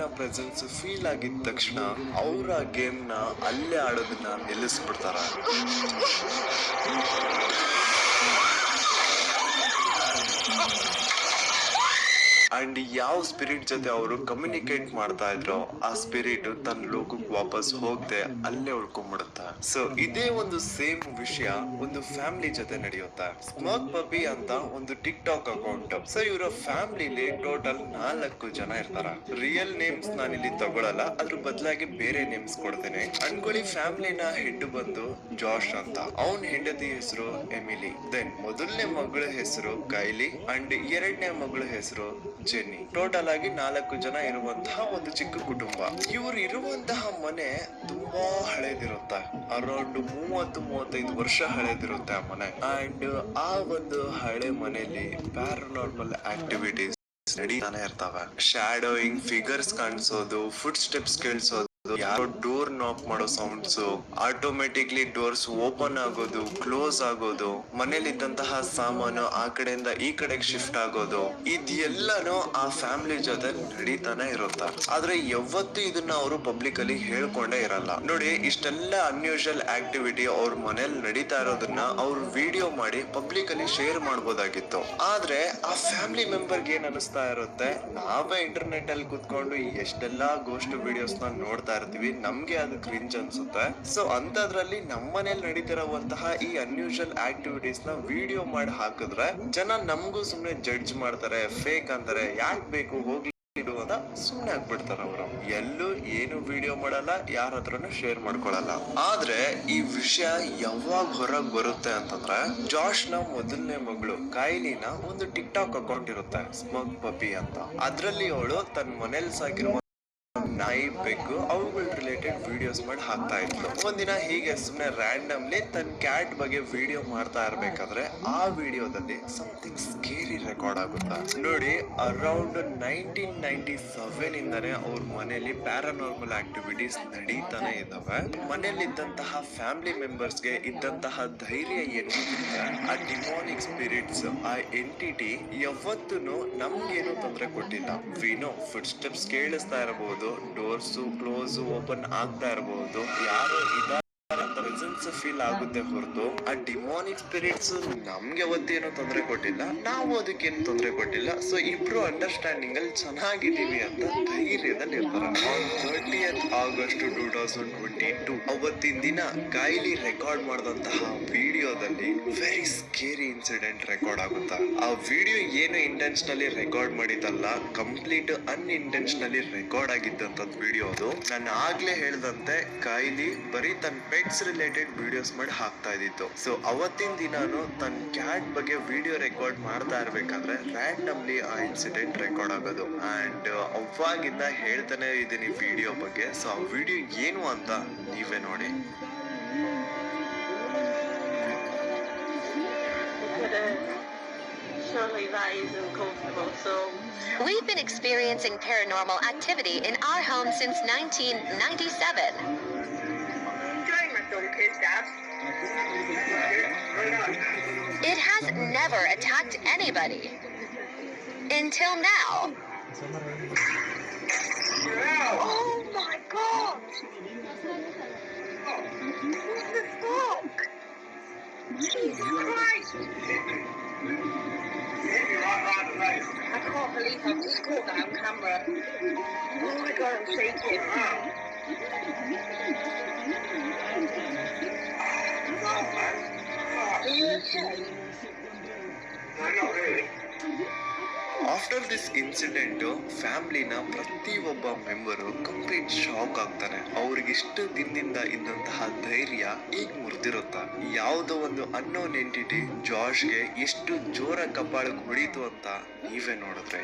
ನ presence feel ಆಗಿದ ತಕ್ಷಣ ಅವ್ರ ಗೇಮ್ ನ ಅಲ್ಲೇ ಆಡೋದನ್ನ ನಿಲ್ಲಿಸ್ಬಿಡ್ತಾರ. ಅಂಡ್ ಯಾವ ಸ್ಪಿರಿಟ್ ಜೊತೆ ಅವರು ಕಮ್ಯುನಿಕೇಟ್ ಮಾಡ್ತಾ ಇದ್ರೋ ಆ ಸ್ಪಿರಿಟ್ ತನ್ನ ಲೋಕಕ್ಕೆ ವಾಪಸ್ ಹೋಗದೆ ಅಲ್ಲೇ ಉಳ್ಕೊಂಡ್ಬಿಡುತ್ತೆ. ಸೊ ಇದೇ ಒಂದು ಸೇಮ್ ವಿಷಯ ಒಂದು ಫ್ಯಾಮಿಲಿ ಜೊತೆ ನಡೆಯುತ್ತೆ. ಸ್ಮೋಕ್ ಪಪ್ಪಿ ಅಂತ ಒಂದು ಟಿಕ್ ಟಾಕ್ ಅಕೌಂಟ್. ಸೊ ಇವರ ಫ್ಯಾಮಿಲಿಲಿ ಟೋಟಲ್ 4 ಜನ ಇರ್ತಾರ. ರಿಯಲ್ ನೇಮ್ಸ್ ನಾನು ಇಲ್ಲಿ ತಗೊಳಲ್ಲ, ಅದ್ರ ಬದಲಾಗಿ ಬೇರೆ ನೇಮ್ಸ್ ಕೊಡ್ತೇನೆ. ಅನ್ಕೊಳ್ಳಿ ಫ್ಯಾಮಿಲಿನ ಹೆಡ್ ಬಂದು ಜಾಶ್ ಅಂತ, ಅವನ್ ಹೆಂಡತಿ ಹೆಸರು ಎಮಿಲಿ, ದೆನ್ ಮೊದಲನೇ ಮಗಳ ಹೆಸರು ಕೈಲಿ ಅಂಡ್ ಎರಡನೇ ಮಗಳ ಹೆಸರು ಜೆನ್ನಿ. ಟೋಟಲ್ ಆಗಿ 4 ಜನ ಇರುವಂತಹ ಒಂದು ಚಿಕ್ಕ ಕುಟುಂಬ. ಇವ್ರು ಇರುವಂತಹ ಮನೆ ತುಂಬಾ ಹಳೇದಿರುತ್ತೆ, ಅರೌಂಡ್ 30-35 ವರ್ಷ ಹಳೇದಿರುತ್ತೆ ಆ ಮನೆ. ಅಂಡ್ ಆ ಒಂದು ಹಳೆ ಮನೆಯಲ್ಲಿ ಪ್ಯಾರಾನಾರ್ಮಲ್ ಆಕ್ಟಿವಿಟೀಸ್ ನಡೀತಾನೆ ಇರ್ತಾವೆ. ಶ್ಯಾಡೋಯಿಂಗ್, ಫಿಗರ್ಸ್ ಕಾಣಿಸೋದು, ಫುಟ್ ಸ್ಟೆಪ್ಸ್ ಕೇಳಿಸೋದು, ಯಾರೋ ಡೋರ್ ನಾಕ್ ಮಾಡೋ ಸೌಂಡ್ಸ್, ಆಟೋಮೆಟಿಕ್ಲಿ ಡೋರ್ಸ್ ಓಪನ್ ಆಗೋದು, ಕ್ಲೋಸ್ ಆಗೋದು, ಮನೇಲಿದ್ದಂತಹ ಸಾಮಾನು ಆ ಕಡೆಯಿಂದ ಈ ಕಡೆಗೆ ಶಿಫ್ಟ್ ಆಗೋದು, ಇದೆಲ್ಲಾನು ಆ ಫ್ಯಾಮಿಲಿ ಜೊತೆ ನಡೀತಾನೆ ಇರುತ್ತೆ. ಆದ್ರೆ ಯಾವತ್ತೂ ಇದನ್ನ ಅವರು ಪಬ್ಲಿಕ್ ಅಲ್ಲಿ ಹೇಳ್ಕೊಂಡೇ ಇರಲ್ಲ. ನೋಡಿ, ಇಷ್ಟೆಲ್ಲ ಅನ್ಯೂಶುವಲ್ ಆಕ್ಟಿವಿಟಿ ಅವ್ರ ಮನೇಲಿ ನಡೀತಾ ಇರೋದನ್ನ ಅವ್ರು ವಿಡಿಯೋ ಮಾಡಿ ಪಬ್ಲಿಕ್ ಅಲ್ಲಿ ಶೇರ್ ಮಾಡ್ಬೋದಾಗಿತ್ತು. ಆದ್ರೆ ಆ ಫ್ಯಾಮಿಲಿ ಮೆಂಬರ್ಗೆ ಏನ್ ಅನಿಸ್ತಾ ಇರುತ್ತೆ, ನಾವೇ ಇಂಟರ್ನೆಟ್ ಅಲ್ಲಿ ಕುತ್ಕೊಂಡು ಎಷ್ಟೆಲ್ಲಾ ಗೋಸ್ಟ್ ವಿಡಿಯೋಸ್ ನ ನೋಡ್ತಾ ಇರ್ತೀವಿ, ನಮ್ಗೆ ಅದು ಕ್ರಿಂಜ್ ಅನ್ಸುತ್ತೆ. ಸೊ ಅಂತದ್ರಲ್ಲಿ ನಮ್ಮನೇಲಿ ನಡೀತಿರುವಂತಹ ಈ ಅನ್ಯೂಶುವಲ್ ಆಕ್ಟಿವಿಟೀಸ್ ನ ವಿಡಿಯೋ ಮಾಡಿ ಹಾಕಿದ್ರೆ ಜನ ನಮಗೂ ಸುಮ್ನೆ ಜಡ್ಜ್ ಮಾಡ್ತಾರೆ, ಫೇಕ್ ಅಂತಾರೆ, ಯಾಕೆ ಬೇಕು ಹೋಗ್ಲಿ ಅಂತ ಸುಮ್ನೆ ಆಗ್ಬಿಡ್ತಾರ. ಅವರು ಎಲ್ಲೂ ಏನು ವಿಡಿಯೋ ಮಾಡಲ್ಲ, ಯಾರ ಹತ್ರನು ಶೇರ್ ಮಾಡ್ಕೊಳಲ್ಲ. ಆದ್ರೆ ಈ ವಿಷಯ ಯಾವಾಗ ಹೊರಗ್ ಬರುತ್ತೆ ಅಂತಂದ್ರೆ, ಜಾಶ್ ನ ಮೊದಲನೇ ಮಗಳು ಕೈಲಿನ ಒಂದು ಟಿಕ್ ಟಾಕ್ ಅಕೌಂಟ್ ಇರುತ್ತೆ, ಸ್ಮೋಕ್ ಪಪ್ಪಿ ಅಂತ. ಅದ್ರಲ್ಲಿ ಅವಳು ತನ್ನ ಮನೇಲಿ ಸಾಕಿರುವ ನಾಯಿ, ಬೆಕ್ಕು, ಅವುಗಳ ರಿಲೇಟೆಡ್ ವಿಡಿಯೋಸ್ ಮಾಡಿ ಹಾಕ್ತಾ ಇದ್ಲು. ಒಂದಿನ ಹೀಗೆ ಸುಮ್ನೆ ರ್ಯಾಂಡಮ್ಲಿ ತನ್ನ ಕ್ಯಾಟ್ ಬಗ್ಗೆ ವಿಡಿಯೋ ಮಾಡ್ತಾ ಇರ್ಬೇಕಾದ್ರೆ ಆ ವಿಡಿಯೋದಲ್ಲಿ ಸಮಥಿಂಗ್ ಸ್ಕೇರಿ ರೆಕಾರ್ಡ್ ಆಗುತ್ತೆ. ನೋಡಿ, ಅರೌಂಡ್ 1997 ಇಂದಾನೆ ಅವ್ರ ಮನೆಯಲ್ಲಿ ಪ್ಯಾರಾನಾರ್ಮಲ್ ಆಕ್ಟಿವಿಟೀಸ್ ನಡೀತಾನೆ ಇದ್ದಾವೆ. ಮನೆಯಲ್ಲಿ ಇದ್ದಂತಹ ಫ್ಯಾಮಿಲಿ ಮೆಂಬರ್ಸ್ಗೆ ಇದ್ದಂತಹ ಧೈರ್ಯ ಏನು ಅಂದ್ರೆ, ಆ ಡಿಮಾನಿಕ್ ಸ್ಪಿರಿಟ್ಸ್, ಆ ಎಂಟಿಟಿ ಯಾವತ್ತೂ ನಮ್ಗೇನು ತೊಂದರೆ ಕೊಟ್ಟಿಲ್ಲ. ವಿನೋ ಫುಟ್ ಸ್ಟೆಪ್ಸ್ ಕೇಳಿಸ್ತಾ ಇರಬಹುದು, ಡೋರ್ಸ್ ಕ್ಲೋಸ್ ಓಪನ್ ಆಗ್ತಾ ಇರಬಹುದು, ಯಾರೋ ಇದಾರೆ ಅಂತ ಪ್ರೆಸೆನ್ಸ್ ಫೀಲ್ ಆಗುತ್ತೆ ಹೊರತು ಆ ಡಿಮಾನಿಕ್ ಸ್ಪಿರಿಟ್ಸ್ ನಮ್ಗೆ ಅವತ್ತೇನು ತೊಂದರೆ ಕೊಟ್ಟಿಲ್ಲ, ನಾವು ಅದಕ್ಕೇನು ತೊಂದರೆ ಕೊಟ್ಟಿಲ್ಲ. ಸೊ ಇಬ್ರು ಅಂಡರ್ಸ್ಟ್ಯಾಂಡಿಂಗ್ ಅಲ್ಲಿ ಚೆನ್ನಾಗಿದ್ದೀವಿ ಅಂತ ಧೈರ್ಯದಲ್ಲಿ ಇರ್ತಾರೆ. 30th August 2022 ಅವತ್ತಿನ ದಿನ ಕೈಲಿ ರೆಕಾರ್ಡ್ ಮಾಡಿದಂತಹ ವಿಡಿಯೋದಲ್ಲಿ ವೆರಿ ಸ್ಕೇರಿ ಇನ್ಸಿಡೆಂಟ್ ರೆಕಾರ್ಡ್ ಆಗುತ್ತೆ. ಆ ವಿಡಿಯೋ ಏನು ಇಂಟೆನ್ಷನಲಿ ರೆಕಾರ್ಡ್ ಮಾಡಿದ್ದಲ್ಲ, ಕಂಪ್ಲೀಟ್ ಅನ್ಇಂಟೆನ್ಷನಲಿ ರೆಕಾರ್ಡ್ ಆಗಿದ್ದಂಥದ್ದು ವಿಡಿಯೋ ಅದು. ನಾನು ಆಗ್ಲೇ ಹೇಳ್ದಂತೆ ಕೈಲಿ ಬರೀ ತನ್ನ ಪೆಟ್ಸ್ ರಿಲೇಟೆಡ್ ವಿಡಿಯೋಸ್ ಮಾಡಿ ಹಾಕ್ತಾ ಇದ್ದಿತ್ತು. ಸೊ ಅವತ್ತಿನ ದಿನಾನು ತನ್ನ ಕ್ಯಾಟ್ ಬಗ್ಗೆ ವಿಡಿಯೋ ರೆಕಾರ್ಡ್ ಮಾಡ್ತಾ ಇರ್ಬೇಕಾದ್ರೆ ರ್ಯಾಂಡಮ್ಲಿ ಆ ಇನ್ಸಿಡೆಂಟ್ ರೆಕಾರ್ಡ್ ಆಗೋದು. ಅಂಡ್ ಅವಾಗಿಂದ ಹೇಳ್ತಾನೆ ಇದೀನಿ ವಿಡಿಯೋ ಬಗ್ಗೆ. ಸೊ ಆ ವಿಡಿಯೋ ಏನು ಅಂತ ನೀವೇ ನೋಡಿ. Surely that is uncomfortable. So we've been experiencing paranormal activity in our home since 1997. enjoying my donkey's dad. It has never attacked anybody. Until now. Oh my god! What the fuck? Jesus Christ! I can't believe I've just caught that on camera. Oh my god, I'm shaking. Are you okay? No, not really. After this incident ಫ್ಯಾಮಿಲಿನ ಪ್ರತಿಯೊಬ್ಬ member complete shock ಆಗ್ತಾನೆ. ಅವ್ರಿಗೆ ಇಷ್ಟು ದಿನದಿಂದ ಇದ್ದಂತಹ ಧೈರ್ಯ ಈಗ ಮುರಿದಿರುತ್ತ. ಯಾವುದೋ ಒಂದು ಅನ್ನೋನ್ ಎಂಟಿಟಿ ಜಾಶ್ಗೆ ಎಷ್ಟು ಜೋರ ಕಪಾಳಕ್ಕೆ ಹೊಡೀತು ಅಂತ ನೀವೇ ನೋಡಿದ್ರೆ.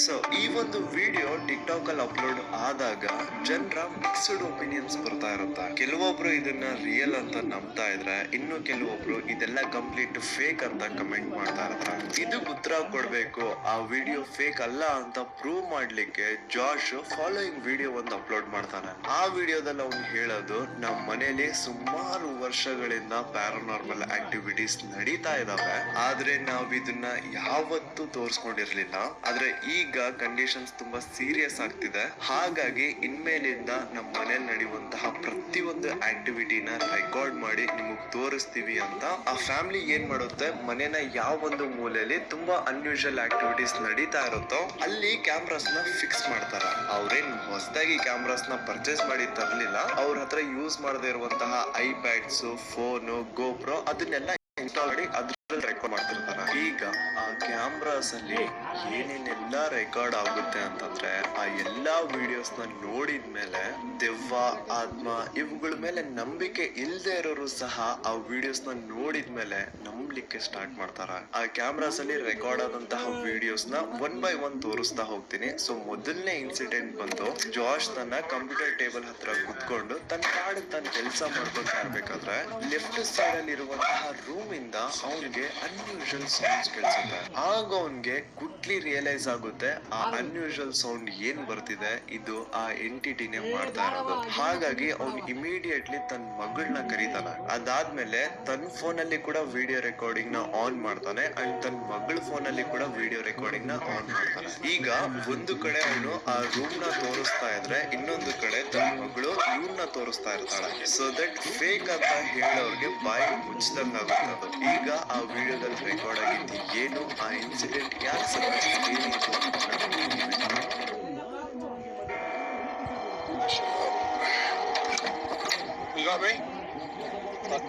ಸೊ ಈ ಒಂದು ವಿಡಿಯೋ ಟಿಕ್ ಟಾಕ್ ಅಲ್ಲಿ ಅಪ್ಲೋಡ್ ಆದಾಗ ಜನರ ಮಿಕ್ಸ್ಡ್ ಒಪಿನಿಯನ್ಸ್ ಬರ್ತಾ ಇರುತ್ತೆ. ಕೆಲವೊಬ್ರು ಇದನ್ನ ರಿಯಲ್ ಅಂತ ನಂಬ್ತಾ ಇದ್ರೆ, ಇನ್ನು ಕೆಲವೊಬ್ರು ಇದೆಲ್ಲ ಕಂಪ್ಲೀಟ್ ಫೇಕ್ ಅಂತ ಕಮೆಂಟ್ ಮಾಡ್ತಾ ಇರ್ತಾರೆ. ಇದು ಉತ್ತರ ಕೊಡ್ಬೇಕು, ಆ ವಿಡಿಯೋ ಫೇಕ್ ಅಲ್ಲ ಅಂತ ಪ್ರೂವ್ ಮಾಡ್ಲಿಕ್ಕೆ ಜಾಶ್ ಫಾಲೋಯಿಂಗ್ ವಿಡಿಯೋ ಒಂದು ಅಪ್ಲೋಡ್ ಮಾಡ್ತಾನೆ. ಆ ವಿಡಿಯೋದಲ್ಲಿ ಅವ್ನು ಹೇಳೋದು, ನಮ್ಮ ಮನೇಲಿ ಸುಮಾರು ವರ್ಷಗಳಿಂದ ಪ್ಯಾರಾನಾರ್ಮಲ್ ಆಕ್ಟಿವಿಟೀಸ್ ನಡೀತಾ ಇದಾವೆ, ಆದ್ರೆ ನಾವ್ ಇದನ್ನ ಯಾವತ್ತೂ ತೋರ್ಸ್ಕೊಂಡಿರ್ಲಿಲ್ಲ. ಆದ್ರೆ ಈಗ ಕಂಡೀಷನ್ಸ್ ತುಂಬಾ ಸೀರಿಯಸ್ ಆಗ್ತಿದೆ. ಹಾಗಾಗಿ ಇನ್ಮೇಲಿಂದ ನಮ್ಮ ಮನೇಲಿ ನಡೆಯುವಂತಹ ಪ್ರತಿಯೊಂದು ಆಕ್ಟಿವಿಟಿನ ರೆಕಾರ್ಡ್ ಮಾಡಿ ನಿಮಗ್ ತೋರಿಸ್ತೀವಿ ಅಂತ ಆ ಫ್ಯಾಮಿಲಿ ಏನ್ ಮಾಡುತ್ತೆ, ಮನೇನ ಯಾವ ಒಂದು ಮೂಲೆಯಲ್ಲಿ ತುಂಬಾ ಅನ್ಯೂಶುವಲ್ ಆಕ್ಟಿವಿಟೀಸ್ ನಡೀತಾ ಇರುತ್ತೋ ಅಲ್ಲಿ ಕ್ಯಾಮ್ರಾಸ್ ನ ಫಿಕ್ಸ್ ಮಾಡ್ತಾರ. ಅವ್ರೇನ್ ಹೊಸದಾಗಿ ಕ್ಯಾಮ್ರಾಸ್ ನ ಪರ್ಚೇಸ್ ಮಾಡಿ ತರ್ಲಿಲ್ಲ, ಅವ್ರ ಹತ್ರ ಯೂಸ್ ಮಾಡದೇ ಇರುವಂತಹ ಐಪ್ಯಾಡ್ಸ್, ಫೋನ್, ಗೋಪ್ರೋ ಅದನ್ನೆಲ್ಲ ಇನ್ಸ್ಟಾಲ್ ಮಾಡಿ ಅದ್ರಲ್ಲಿ ರೆಕಾರ್ಡ್ ಮಾಡ್ತಿರ್ತಾರ. ಈಗ ಆ ಕ್ಯಾಮ್ರಾಸ್ ಅಲ್ಲಿ ಏನೇನೆಲ್ಲ ರೆಕಾರ್ಡ್ ಆಗುತ್ತೆ ಅಂತಂದ್ರೆ ಆ ಎಲ್ಲಾ ವಿಡಿಯೋಸ್ ನ ನೋಡಿದ್ಮೇಲೆ ದೆವ್ವ, ಆತ್ಮ ಇವುಗಳ ಮೇಲೆ ನಂಬಿಕೆ ಇಲ್ದೇ ಇರೋರು ಸಹ ಆ ವಿಡಿಯೋಸ್ ನ ನೋಡಿದ್ಮೇಲೆ ನಂಬಲಿಕ್ಕೆ ಸ್ಟಾರ್ಟ್ ಮಾಡ್ತಾರ. ಆ ಕ್ಯಾಮ್ರಾಸ್ ಅಲ್ಲಿ ರೆಕಾರ್ಡ್ ಆದಂತಹ ವಿಡಿಯೋಸ್ ನ ಒನ್ ಬೈ ಒನ್ ತೋರಿಸ್ತಾ ಹೋಗ್ತೀನಿ. ಸೊ ಮೊದಲನೇ ಇನ್ಸಿಡೆಂಟ್ ಬಂದು ಜಾಶ್ ತನ್ನ ಕಂಪ್ಯೂಟರ್ ಟೇಬಲ್ ಹತ್ರ ಕುತ್ಕೊಂಡು ತನ್ನ ಪಾಡು ತನ್ನ ಕೆಲಸ ಮಾಡ್ಕೊಂತ ಇರ್ಬೇಕಾದ್ರೆ ಲೆಫ್ಟ್ ಸೈಡ್ ಅಲ್ಲಿ ಇರುವಂತಹ ರೂಮ್ ಇಂದ ಅವನಿಗೆ ಅನ್ಯೂಶುವಲ್ ಸೌಂಡ್ಸ್ ಕೇಳಿಸುತ್ತೆ. ಆಗ ಅವನ್ಗೆ ಕ್ವಿಕ್ಲಿ ರಿಯಲೈಸ್ ಆಗುತ್ತೆ ಆ ಅನ್ಯೂಶುವಲ್ ಸೌಂಡ್ ಏನ್ ಬರ್ತಿದೆ ಇದು ಆ ಎಂಟಿಟಿನೇ ಮಾಡ್ತಾ ಇರೋದು. ಹಾಗಾಗಿ ಅವ್ನು ಇಮಿಡಿಯೇಟ್ಲಿ ತನ್ನ ಮಗಳನ್ನ ಕರೀತಾನೆ. ಅದಾದ್ಮೇಲೆ ತನ್ನ ಫೋನ್ ಅಲ್ಲಿ ಕೂಡ ವಿಡಿಯೋ ರೆಕಾರ್ಡಿಂಗ್ ನ ಆನ್ ಮಾಡ್ತಾನೆ ಅಂಡ್ ತನ್ನ ಮಗಳ ಫೋನ್ ಅಲ್ಲಿ ಕೂಡ ವಿಡಿಯೋ ರೆಕಾರ್ಡಿಂಗ್ ನ ಆನ್ ಮಾಡ್ತಾನೆ. ಈಗ ಒಂದು ಕಡೆ ಅವನು ಆ ರೂಮ್ ನ ತೋರಿಸ್ತಾ ಇದ್ರೆ ಇನ್ನೊಂದು ಕಡೆ ತನ್ನ ಮಗಳು ಇವ್ರನ್ನ ತೋರಿಸ್ತಾ ಇರ್ತಾಳೆ. ಸೊ ದಟ್ ಫೇಕ್ ಅಂತ ಹೇಳೋರ್ಗೆ ಬಾಯಿ ಮುಚ್ಚಿದಂಗ ಆಗುತ್ತೆ ಅದು. ಈಗ ಆ ವಿಡಿಯೋದಲ್ಲಿ ರೆಕಾರ್ಡ್ ಆಗಿದ್ದು ಏನು, ಆ ಇನ್ಸಿಡೆಂಟ್ ಯಾಕೆ You got me? Come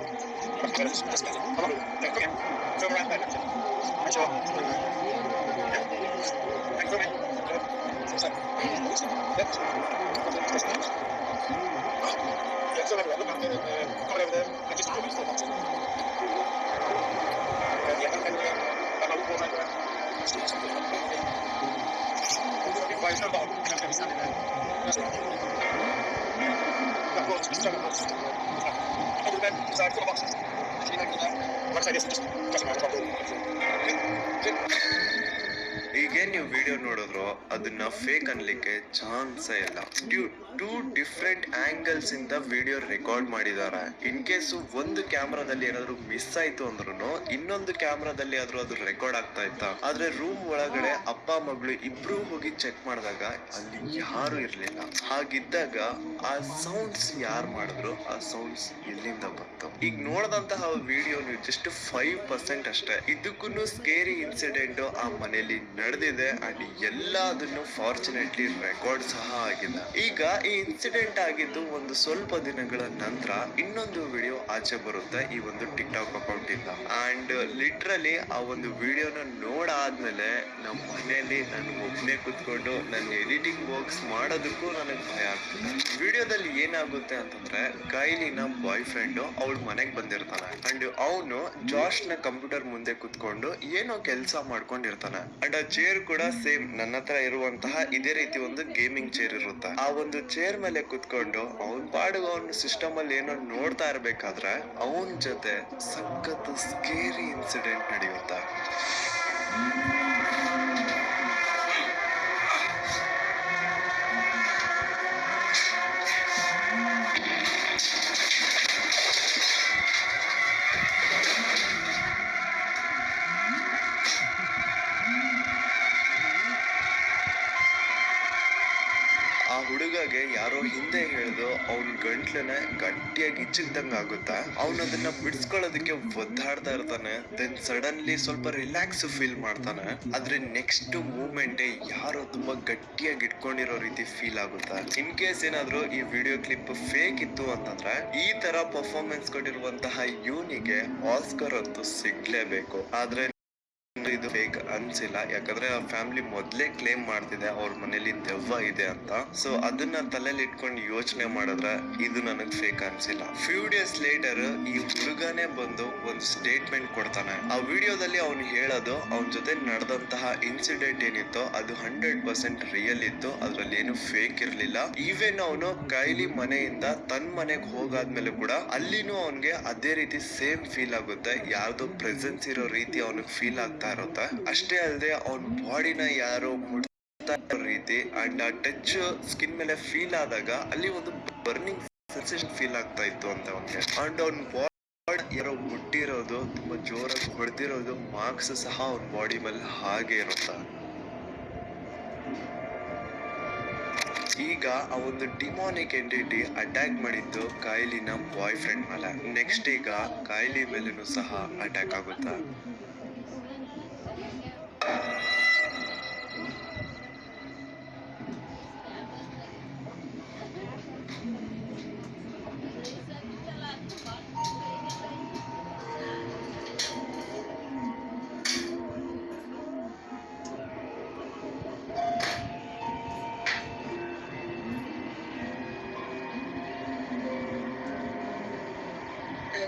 on. Come here. Come around back. That's all. Come in. ಈಗೇನ್ ನೀವು ವಿಡಿಯೋ ನೋಡಿದ್ರು ಅದನ್ನ ಫೇಕ್ ಅನ್ಲಿಕ್ಕೆ ಚಾನ್ಸೇ ಇಲ್ಲ. ಟೂ ಡಿಫ್ರೆಂಟ್ ಆಂಗಲ್ಸ್ ಇಂದ ವಿಡಿಯೋ ರೆಕಾರ್ಡ್ ಮಾಡಿದ್ದಾರೆ. ಇನ್ ಕೇಸ್ ಒಂದು ಕ್ಯಾಮ್ರಾದಲ್ಲಿ ಏನಾದ್ರು ಮಿಸ್ ಆಯ್ತು ಅಂದ್ರೂ ಇನ್ನೊಂದು ಕ್ಯಾಮ್ರಾದಲ್ಲಿ ಆದ್ರೂ ಅದು ರೆಕಾರ್ಡ್ ಆಗ್ತಾ ಇತ್ತ. ಆದ್ರೆ ರೂಮ್ ಒಳಗಡೆ ಅಪ್ಪ ಮಗಳು ಇಬ್ರು ಹೋಗಿ ಚೆಕ್ ಮಾಡಿದಾಗ ಅಲ್ಲಿ ಯಾರು ಇರ್ಲಿಲ್ಲ. ಹಾಗಿದ್ದಾಗ ಆ ಸೌಂಡ್ಸ್ ಯಾರು ಮಾಡಿದ್ರು, ಆ ಸೌಂಡ್ಸ್ ಎಲ್ಲಿಂದ ಬಂತು? ಈಗ ನೋಡಿದಂತಹ ವಿಡಿಯೋ ನೀವು ಜಸ್ಟ್ 5% ಅಷ್ಟೇ. ಇದಕ್ಕೂ ಸ್ಕೇರಿ ಇನ್ಸಿಡೆಂಟ್ ಆ ಮನೆಯಲ್ಲಿ ನಡೆದಿದೆ ಅಂಡ್ ಎಲ್ಲದನ್ನು ಫಾರ್ಚುನೇಟ್ಲಿ ರೆಕಾರ್ಡ್ ಸಹ ಆಗಿದೆ. ಈಗ ಈ ಇನ್ಸಿಡೆಂಟ್ ಆಗಿದ್ದು ಒಂದು ಸ್ವಲ್ಪ ದಿನಗಳ ನಂತರ ಇನ್ನೊಂದು ವಿಡಿಯೋ ಆಚೆ ಬರುತ್ತೆ ಈ ಒಂದು ಟಿಕ್ ಟಾಕ್ ಅಕೌಂಟ್ ಇಂದ. ಅಂಡ್ ಲಿಟ್ರಲಿ ಆ ಒಂದು ವಿಡಿಯೋನ ನೋಡಾದ್ಮೇಲೆ ನಮ್ಮ ಮನೆಯಲ್ಲಿ ನಾನು ಒಬ್ಬನೇ ಕುತ್ಕೊಂಡು ನನ್ನ ಎಡಿಟಿಂಗ್ ವರ್ಕ್ಸ್ ಮಾಡೋದಕ್ಕೂ ನನಗೆ ಭಯ ಆಗ್ತದೆ. ವಿಡಿಯೋದಲ್ಲಿ ಏನಾಗುತ್ತೆ ಅಂತಂದ್ರೆ ಕೈಲಿನ ಬಾಯ್ ಫ್ರೆಂಡ್ ಅವಳ ಮನೆಗೆ ಬಂದಿರ್ತಾನೆ ಅಂಡ್ ಅವನು ಜಾಶ್ ನ ಕಂಪ್ಯೂಟರ್ ಮುಂದೆ ಕುತ್ಕೊಂಡು ಏನೋ ಕೆಲಸ ಮಾಡ್ಕೊಂಡಿರ್ತಾನೆ. ಅಂಡ್ ಆ ಚೇರ್ ಕೂಡ ಸೇಮ್ ನನ್ನ ಹತ್ರ ಇರುವಂತಹ ಇದೇ ರೀತಿ ಒಂದು ಗೇಮಿಂಗ್ ಚೇರ್ ಇರುತ್ತೆ. ಆ ಒಂದು ಚೇರ್ ಮೇಲೆ ಕುತ್ಕೊಂಡು ಅವನ್ ಪಾಡಿಗೆ ಅವನ ಸಿಸ್ಟಮ್ ಅಲ್ಲಿ ಏನೋ ನೋಡ್ತಾ ಇರ್ಬೇಕಾದ್ರೆ ಅವನ್ ಜೊತೆ ಸಖತ್ ಸ್ಕೇರಿ ಇನ್ಸಿಡೆಂಟ್ ನಡೆಯುತ್ತೆ. ಆ ಹುಡುಗಗೆ ಯಾರೋ ಹಿಂದೆ ಹೇಳ್ದು ಅವ್ನ ಗಂಟ್ಲನ್ನ ಗಟ್ಟಿಯಾಗಿ ಇಚ್ಚಿದ್ದಂಗ ಆಗುತ್ತಾ. ಅವ್ನ ಅದನ್ನ ಬಿಡಿಸ್ಕೊಳ್ಳೋದಕ್ಕೆ ಒದ್ದಾಡ್ತಾ ಇರ್ತಾನೆ. ದೆನ್ ಸಡನ್ಲಿ ಸ್ವಲ್ಪ ರಿಲ್ಯಾಕ್ಸ್ ಫೀಲ್ ಮಾಡ್ತಾನೆ. ಆದ್ರೆ ನೆಕ್ಸ್ಟ್ ಮೂಮೆಂಟ್ ಯಾರೋ ತುಂಬಾ ಗಟ್ಟಿಯಾಗಿ ಇಟ್ಕೊಂಡಿರೋ ರೀತಿ ಫೀಲ್ ಆಗುತ್ತೆ. ಇನ್ ಕೇಸ್ ಏನಾದ್ರು ಈ ವಿಡಿಯೋ ಕ್ಲಿಪ್ ಫೇಕ್ ಇತ್ತು ಅಂತಂದ್ರೆ ಈ ತರ ಪರ್ಫಾರ್ಮೆನ್ಸ್ ಕೊಟ್ಟಿರುವಂತಹ ಯೂನಿಗೆ ಆಸ್ಕರ್ ಅಂತೂ ಸಿಗ್ಲೇಬೇಕು. ಆದ್ರೆ ಇದು ಫೇಕ್ ಅನ್ಸಿಲ್ಲ, ಯಾಕಂದ್ರೆ ಆ ಫ್ಯಾಮಿಲಿ ಮೊದ್ಲೇ ಕ್ಲೇಮ್ ಮಾಡ್ತಿದೆ ಅವ್ರ ಮನೇಲಿ ದೆವ್ವ ಇದೆ ಅಂತ. ಸೊ ಅದನ್ನ ತಲೆಯಲ್ಲಿ ಇಟ್ಕೊಂಡು ಯೋಚನೆ ಮಾಡಿದ್ರೆ ಇದು ನನಗ್ ಫೇಕ್ ಅನ್ಸಿಲ್ಲ. ಫ್ಯೂ ಡೇಸ್ ಲೇಟರ್ ಈ ಹುಡುಗನೇ ಬಂದು ಒಂದು ಸ್ಟೇಟ್ಮೆಂಟ್ ಕೊಡ್ತಾನೆ. ಆ ವಿಡಿಯೋದಲ್ಲಿ ಅವ್ನು ಹೇಳೋದು ಅವನ ಜೊತೆ ನಡೆದಂತಹ ಇನ್ಸಿಡೆಂಟ್ ಏನಿತ್ತೋ ಅದು 100% ರಿಯಲ್ ಇತ್ತು, ಅದ್ರಲ್ಲಿ ಏನು ಫೇಕ್ ಇರ್ಲಿಲ್ಲ. ಈವನ್ ಅವನು ಕೈಲಿ ಮನೆಯಿಂದ ತನ್ನ ಮನೆಗೆ ಹೋಗಾದ್ಮೇಲೆ ಕೂಡ ಅಲ್ಲಿನೂ ಅವನ್ಗೆ ಅದೇ ರೀತಿ ಸೇಮ್ ಫೀಲ್ ಆಗುತ್ತೆ. ಯಾರ್ದೋ ಪ್ರೆಸೆನ್ಸ್ ಇರೋ ರೀತಿ ಅವನಿಗೆ ಫೀಲ್ ಆಗ್ತಾ ಇರುತ್ತೆ. ಅಷ್ಟೇ ಅಲ್ಲದೆ ಅವನ ಬಾಡಿನ ಯಾರೋ ಮುಟ್ತಾ ಇರೋ ರೀತಿ ಅಂಡ್ ಆ ಟಚ್ ಸ್ಕಿನ್ ಮೇಲೆ ಫೀಲ್ ಆದಾಗ ಅಲ್ಲಿ ಒಂದು ಬರ್ನಿಂಗ್ ಸೆನ್ಸೇಷನ್ ಫೀಲ್ ಆಗ್ತಾ ಇತ್ತು ಅಂತ ಅವನಿಗೆ. ಅಂಡ್ ಅವ್ನ ಬಾಡಿ ಯಾರೋ ಮುಟ್ಟಿರೋದು, ತುಂಬಾ ಜೋರಾಗಿ ಹೊಡೆದಿರೋದು, ಮಾರ್ಕ್ಸ್ ಸಹ ಅವನ ಬಾಡಿ ಮೇಲೆ ಹಾಗೆ ಇರುತ್ತೆ. ಈಗ ಆ ಒಂದು ಡಿಮಾನಿಕ್ ಎಂಟಿಟಿ ಅಟ್ಯಾಕ್ ಮಾಡಿದ್ದು ಕೈಲಿನ ಬಾಯ್ ಫ್ರೆಂಡ್ ಮೇಲೆ. ನೆಕ್ಸ್ಟ್ ಈಗ ಕೈಲಿ ಮೇಲೂ ಸಹ ಅಟ್ಯಾಕ್ ಆಗುತ್ತಾ.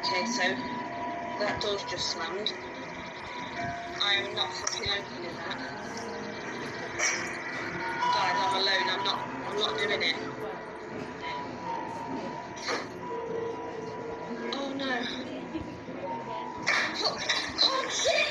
Okay, so that door's just slammed. I am not fucking opening that. Guys, I'm alone. I'm not doing it. Oh no. Oh shit!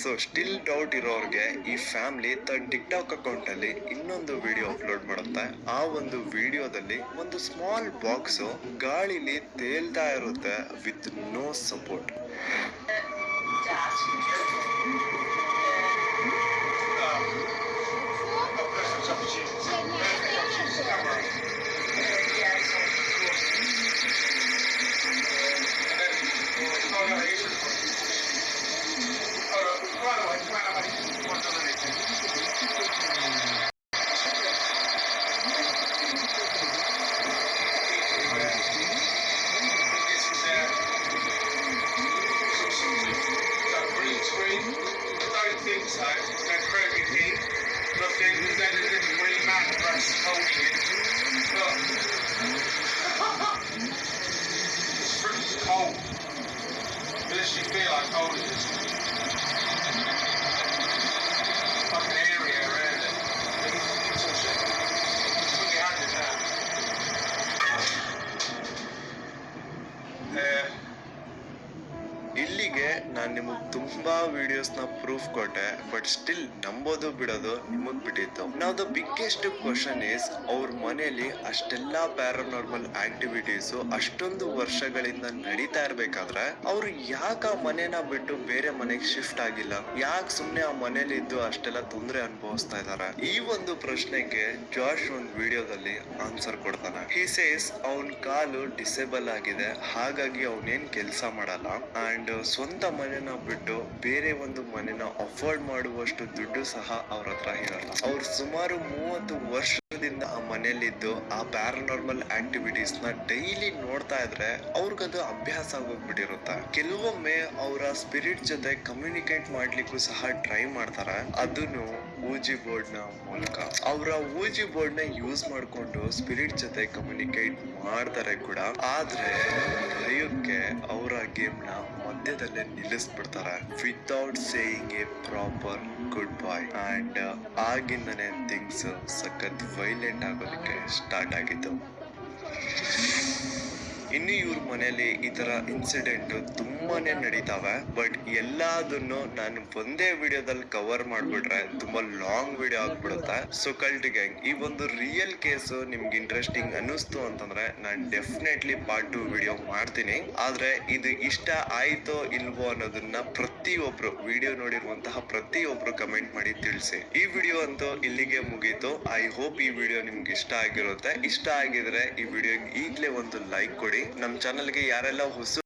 So still doubt ಇರೋರ್ಗೆ ಈ family ತನ್ನ TikTok account ಅಲ್ಲಿ ಇನ್ನೊಂದು ವಿಡಿಯೋ ಅಪ್ಲೋಡ್ ಮಾಡುತ್ತೆ. ಆ ಒಂದು ವಿಡಿಯೋದಲ್ಲಿ ಒಂದು ಸ್ಮಾಲ್ ಬಾಕ್ಸ್ ಗಾಳಿಲಿ ತೇಲ್ತಾ ಇರುತ್ತೆ ವಿತ್ ನೋ ಸಪೋರ್ಟ್. ಇಲ್ಲಿಗೆ ನಾನು ನಿಮಗೆ ತುಂಬಾ ವಿಡಿಯೋಸ್ನ ಪ್ರೂಫ್ ಕೊಟ್ಟೆ, ಬಟ್ ಸ್ಟಿಲ್ ನಂಬೋದು ಬಿಡೋದು ನಿಮಗ್ ಬಿಟ್ಟಿತ್ತು. ನಾವು ದ ಬಿಗ್ಗೆಸ್ಟ್ ಕ್ವಶನ್ ಇಸ್, ಅವ್ರ ಮನೆಯಲ್ಲಿ ಅಷ್ಟೆಲ್ಲಾ ಪ್ಯಾರಾನಾರ್ಮಲ್ ಆಕ್ಟಿವಿಟೀಸ್ ಅಷ್ಟೊಂದು ವರ್ಷಗಳಿಂದ ನಡೀತಾ ಇರ್ಬೇಕಾದ್ರೆ ಅವ್ರು ಯಾಕೆ ಆ ಮನೆನ ಬಿಟ್ಟು ಬೇರೆ ಮನೆಗೆ ಶಿಫ್ಟ್ ಆಗಿಲ್ಲ? ಯಾಕೆ ಸುಮ್ನೆ ಆ ಮನೇಲಿ ಇದ್ದು ಅಷ್ಟೆಲ್ಲ ತೊಂದರೆ ಅನುಭವಿಸ್ತಾ ಇದಾರೆ? ಈ ಒಂದು ಪ್ರಶ್ನೆಗೆ ಜಾಶ್ ಒಂದು ವಿಡಿಯೋದಲ್ಲಿ ಆನ್ಸರ್ ಕೊಡ್ತಾನೆ. ಹಿ ಸೇಸ್ ಅವನ್ ಕಾಲು ಡಿಸೇಬಲ್ ಆಗಿದೆ, ಹಾಗಾಗಿ ಅವನೇನ್ ಕೆಲಸ ಮಾಡಲ್ಲ ಅಂಡ್ ಸ್ವಂತ ಮನೆನ ಬಿಟ್ಟು ಬೇರೆ ಒಂದು ಮನೆನ ಅಫೋರ್ಡ್ ಮಾಡುವಷ್ಟು ದುಡ್ಡು ಸಹ ಅವ್ರ ಹತ್ರ ಇರಲ್ಲ. ಅವ್ರು ಸುಮಾರು 30 ವರ್ಷದಿಂದ ಆ ಮನೆಯಲ್ಲಿದ್ದು ಆ ಪ್ಯಾರಾನಾರ್ಮಲ್ ಆಕ್ಟಿವಿಟೀಸ್ ನ ಡೈಲಿ ನೋಡ್ತಾ ಇದ್ರೆ ಅವ್ರಿಗದು ಅಭ್ಯಾಸ ಆಗೋಗ್ಬಿಟ್ಟಿರುತ್ತೆ. ಕೆಲವೊಮ್ಮೆ ಅವರ ಸ್ಪಿರಿಟ್ ಜೊತೆ ಕಮ್ಯುನಿಕೇಟ್ ಮಾಡ್ಲಿಕ್ಕೂ ಸಹ ಟ್ರೈ ಮಾಡ್ತಾರೆ, ಅದನ್ನು ಊಜಿ ಬೋರ್ಡ್ ನ ಮೂಲಕ. ಅವರ ಊಜಿ ಬೋರ್ಡ್ ನ ಯೂಸ್ ಮಾಡ್ಕೊಂಡು ಸ್ಪಿರಿಟ್ ಜೊತೆ ಕಮ್ಯುನಿಕೇಟ್ ಮಾಡ್ತಾರೆ ಕೂಡ, ಆದ್ರೆ ಭಯಕ್ಕೆ ಅವರ ಗೇಮ್ ನ ಮಧ್ಯದಲ್ಲೇ ನಿಲ್ಲಿಸ್ಬಿಡ್ತಾರೆ without saying a proper goodbye. And ಆಗಿಂದನೇ ಥಿಂಗ್ಸ್ ಸಖತ್ ವೈಲೆಂಟ್ ಆಗೋದಕ್ಕೆ ಸ್ಟಾರ್ಟ್ ಆಗಿತ್ತು. ಇನ್ನು ಇವ್ರ ಮನೆಯಲ್ಲಿ ಈ ತರ ಇನ್ಸಿಡೆಂಟ್ ತುಂಬಾನೇ ನಡೀತಾವೆ, ಬಟ್ ಎಲ್ಲದನ್ನು ನಾನು ಒಂದೇ ವಿಡಿಯೋದಲ್ಲಿ ಕವರ್ ಮಾಡ್ಬಿಟ್ರೆ ತುಂಬಾ ಲಾಂಗ್ ವಿಡಿಯೋ ಆಗ್ಬಿಡುತ್ತೆ. ಸೊ ಕಲ್ಟ್ ಗ್ಯಾಂಗ್, ಈ ಒಂದು ರಿಯಲ್ ಕೇಸು ನಿಮ್ಗೆ ಇಂಟ್ರೆಸ್ಟಿಂಗ್ ಅನ್ನಿಸ್ತು ಅಂತಂದ್ರೆ ನಾನು ಡೆಫಿನೆಟ್ಲಿ ಪಾರ್ಟ್ 2 ವಿಡಿಯೋ ಮಾಡ್ತೀನಿ. ಆದ್ರೆ ಇದು ಇಷ್ಟ ಆಯ್ತೋ ಇಲ್ವೋ ಅನ್ನೋದನ್ನ ಪ್ರತಿಯೊಬ್ರು ವಿಡಿಯೋ ನೋಡಿರುವಂತಹ ಪ್ರತಿಯೊಬ್ರು ಕಮೆಂಟ್ ಮಾಡಿ ತಿಳಿಸಿ. ಈ ವಿಡಿಯೋ ಅಂತೂ ಇಲ್ಲಿಗೆ ಮುಗೀತು. ಐ ಹೋಪ್ ಈ ವಿಡಿಯೋ ನಿಮ್ಗೆ ಇಷ್ಟ ಆಗಿರುತ್ತೆ. ಇಷ್ಟ ಆಗಿದ್ರೆ ಈ ವಿಡಿಯೋಗೆ ಈಗಲೇ ಒಂದು ಲೈಕ್ ಕೊಡಿ. ನಮ್ಮ ಚಾನಲ್ಗೆ ಯಾರೆಲ್ಲ ಹೊಸ